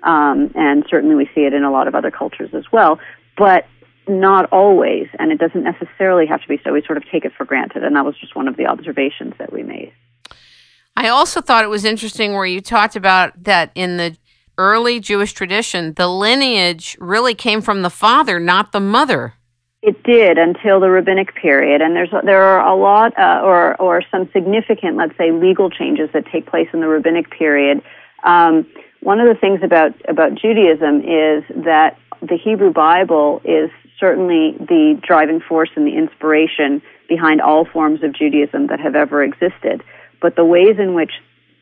and certainly we see it in a lot of other cultures as well, but not always, and it doesn't necessarily have to be so. We sort of take it for granted, and that was just one of the observations that we made. I also thought it was interesting where you talked about that in the early Jewish tradition, the lineage really came from the father, not the mother. It did until the rabbinic period, and there are a lot or some significant, let's say, legal changes that take place in the rabbinic period. One of the things about Judaism is that the Hebrew Bible is certainly the driving force and the inspiration behind all forms of Judaism that have ever existed. But the ways in which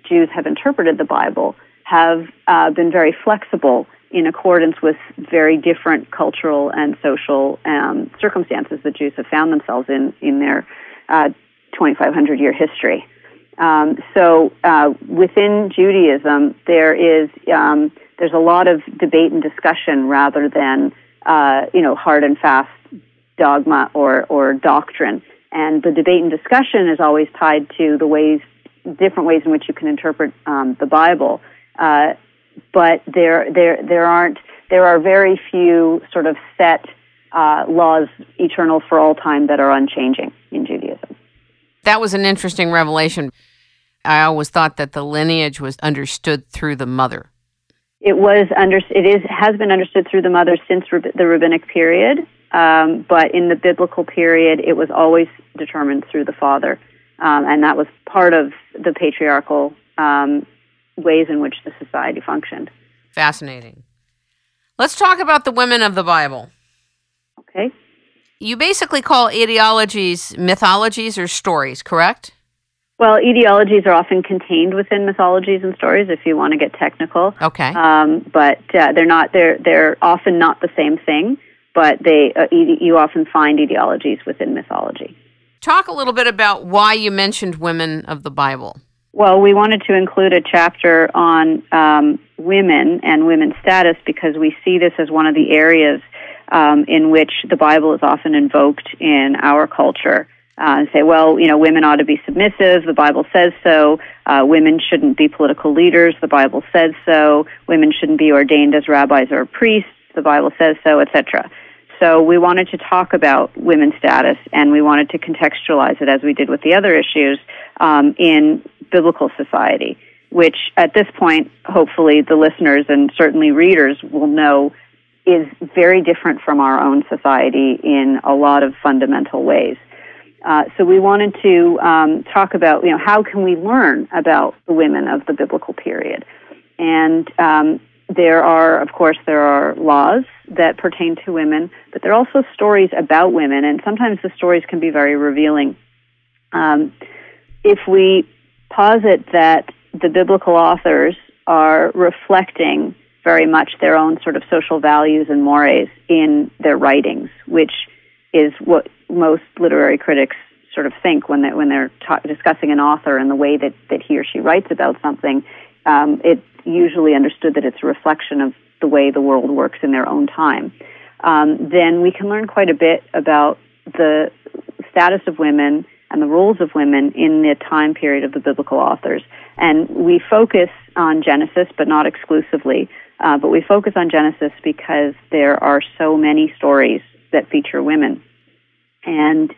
Jews have interpreted the Bible have been very flexible in accordance with very different cultural and social circumstances that Jews have found themselves in their 2,500-year history. So within Judaism, there's a lot of debate and discussion rather than hard and fast dogma or doctrine. And the debate and discussion is always tied to the different ways in which you can interpret the Bible. But there are very few sort of set laws, eternal for all time, that are unchanging in Judaism. That was an interesting revelation. I always thought that the lineage was understood through the mother. It has been understood through the mother since the rabbinic period, but in the biblical period, it was always determined through the father, and that was part of the patriarchal ways in which the society functioned. Fascinating. Let's talk about the women of the Bible. Okay. You basically call ideologies mythologies or stories, correct? Well, etiologies are often contained within mythologies and stories, if you want to get technical. Okay. But they're not. They're often not the same thing. But you often find etiologies within mythology. Talk a little bit about why you mentioned women of the Bible. Well, we wanted to include a chapter on women and women's status because we see this as one of the areas in which the Bible is often invoked in our culture. Say, well, women ought to be submissive. The Bible says so. Women shouldn't be political leaders. The Bible says so. Women shouldn't be ordained as rabbis or priests. The Bible says so, etc. So we wanted to talk about women's status, and we wanted to contextualize it, as we did with the other issues, in biblical society, which at this point, hopefully the listeners and certainly readers will know is very different from our own society in a lot of fundamental ways. So we wanted to talk about, how can we learn about the women of the biblical period? And there are laws that pertain to women, but there are also stories about women, and sometimes the stories can be very revealing. If we posit that the biblical authors are reflecting very much their own sort of social values and mores in their writings, which is what most literary critics sort of think when they're discussing an author and the way that he or she writes about something. It's usually understood that it's a reflection of the way the world works in their own time. Then we can learn quite a bit about the status of women and the roles of women in the time period of the biblical authors. And we focus on Genesis, but not exclusively. But we focus on Genesis because there are so many stories that feature women. And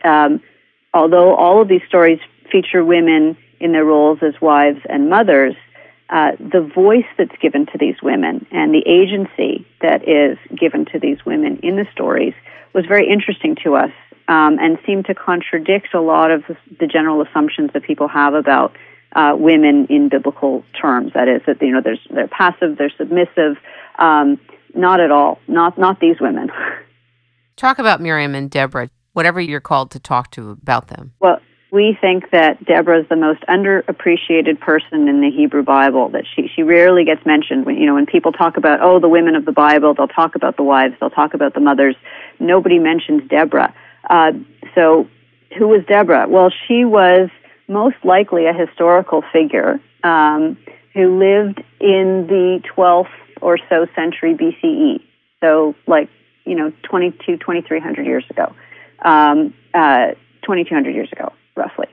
although all of these stories feature women in their roles as wives and mothers, the voice that's given to these women and the agency that is given to these women in the stories was very interesting to us and seemed to contradict a lot of the general assumptions that people have about women in biblical terms. That is, that they're passive, they're submissive. Not at all. Not these women. Talk about Miriam and Deborah, whatever you're called to talk to about them. Well, we think that Deborah is the most underappreciated person in the Hebrew Bible, that she rarely gets mentioned. When people talk about, the women of the Bible, they'll talk about the wives, they'll talk about the mothers. Nobody mentions Deborah. So who was Deborah? Well, she was most likely a historical figure who lived in the 12th or so century BCE. So 2,300 years ago. 2,200 years ago, roughly.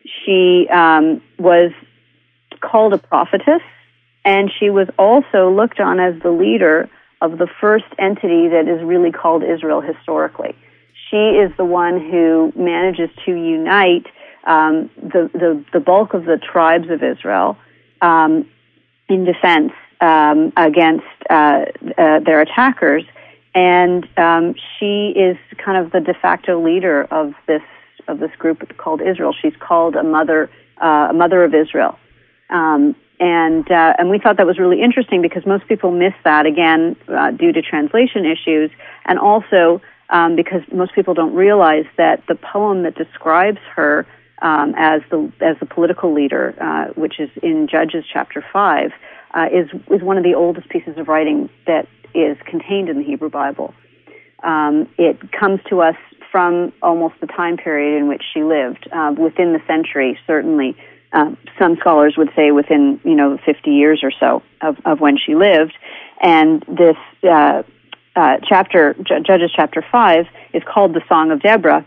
She was called a prophetess, And she was also looked on as the leader of the first entity that is really called Israel historically. She is the one who manages to unite the bulk of the tribes of Israel in defense against their attackers, and she is kind of the de facto leader of this group called Israel. She's called a mother of Israel, and we thought that was really interesting because most people miss that, again due to translation issues, and also because most people don't realize that the poem that describes her as the political leader, which is in Judges chapter 5, is one of the oldest pieces of writing that is contained in the Hebrew Bible. It comes to us from almost the time period in which she lived, within the century, certainly. Some scholars would say within 50 years or so of when she lived. And this chapter, Judges chapter 5, is called the Song of Deborah,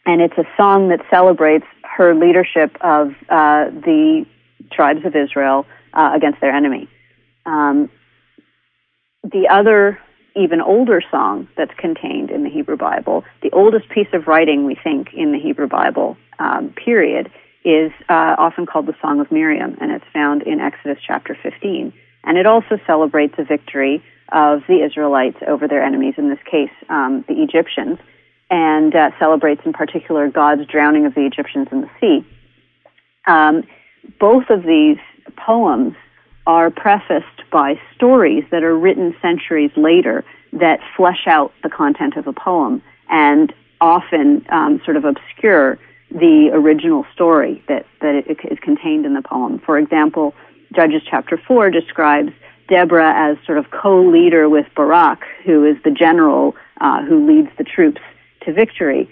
and it's a song that celebrates her leadership of the tribes of Israel against their enemy. The other, even older song that's contained in the Hebrew Bible, the oldest piece of writing, we think, in the Hebrew Bible, period, is often called the Song of Miriam, and it's found in Exodus chapter 15. And it also celebrates a victory of the Israelites over their enemies, in this case, the Egyptians, and celebrates in particular God's drowning of the Egyptians in the sea. Both of these poems are prefaced by stories that are written centuries later that flesh out the content of a poem and often sort of obscure the original story that is contained in the poem. For example, Judges chapter 4 describes Deborah as sort of co-leader with Barak, who is the general who leads the troops to victory.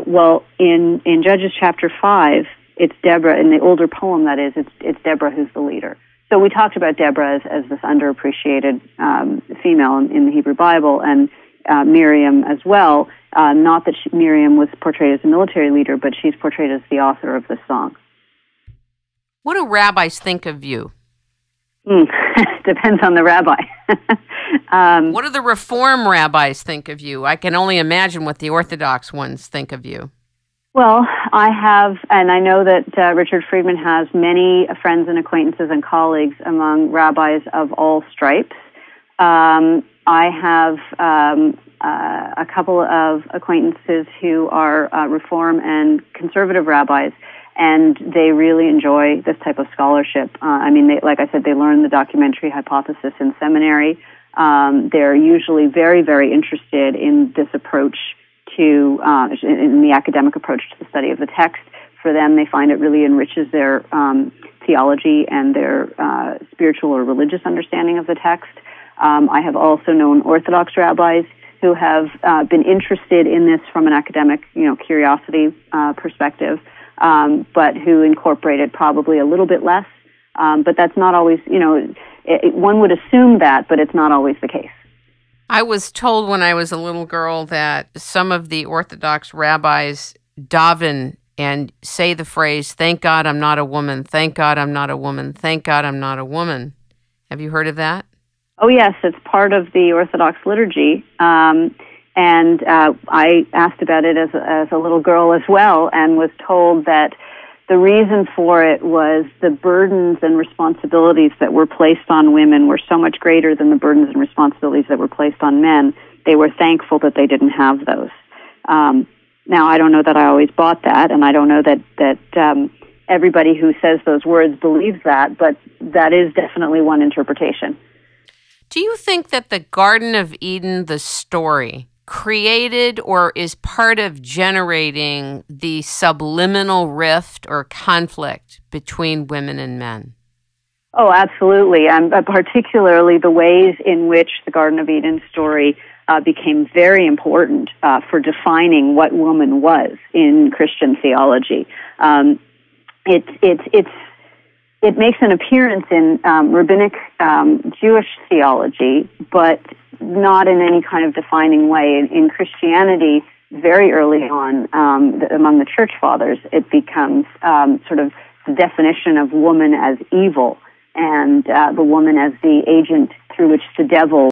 Well, in Judges chapter 5, it's Deborah, in the older poem that is, it's Deborah who's the leader. So we talked about Deborah as this underappreciated female in the Hebrew Bible, and Miriam as well. Not that Miriam was portrayed as a military leader, but she's portrayed as the author of this song. What do rabbis think of you? Depends on the rabbi. What do the Reform rabbis think of you? I can only imagine what the Orthodox ones think of you. Well, I have, and I know that Richard Friedman has many friends and acquaintances and colleagues among rabbis of all stripes. I have a couple of acquaintances who are Reform and conservative rabbis, and they really enjoy this type of scholarship. Like I said, they learn the documentary hypothesis in seminary. They're usually very, very interested in this approach to, in the academic approach to the study of the text. For them, they find it really enriches their theology and their spiritual or religious understanding of the text. I have also known Orthodox rabbis who have been interested in this from an academic, curiosity perspective, but who incorporate it probably a little bit less. But that's not always, one would assume that, but it's not always the case. I was told when I was a little girl that some of the Orthodox rabbis daven and say the phrase, "Thank God I'm not a woman, thank God I'm not a woman, thank God I'm not a woman." Have you heard of that? Oh, yes, it's part of the Orthodox liturgy. And I asked about it as a little girl as well, and was told that the reason for it was the burdens and responsibilities that were placed on women were so much greater than the burdens and responsibilities that were placed on men. They were thankful that they didn't have those. Now, I don't know that I always bought that, and I don't know that everybody who says those words believes that, but that is definitely one interpretation. Do you think that the Garden of Eden, the story, created or is part of generating the subliminal rift or conflict between women and men? Oh, absolutely. Particularly the ways in which the Garden of Eden story became very important for defining what woman was in Christian theology. It makes an appearance in rabbinic Jewish theology, but not in any kind of defining way. In Christianity, very early on, among the church fathers, it becomes sort of the definition of woman as evil. and the woman as the agent through which the devil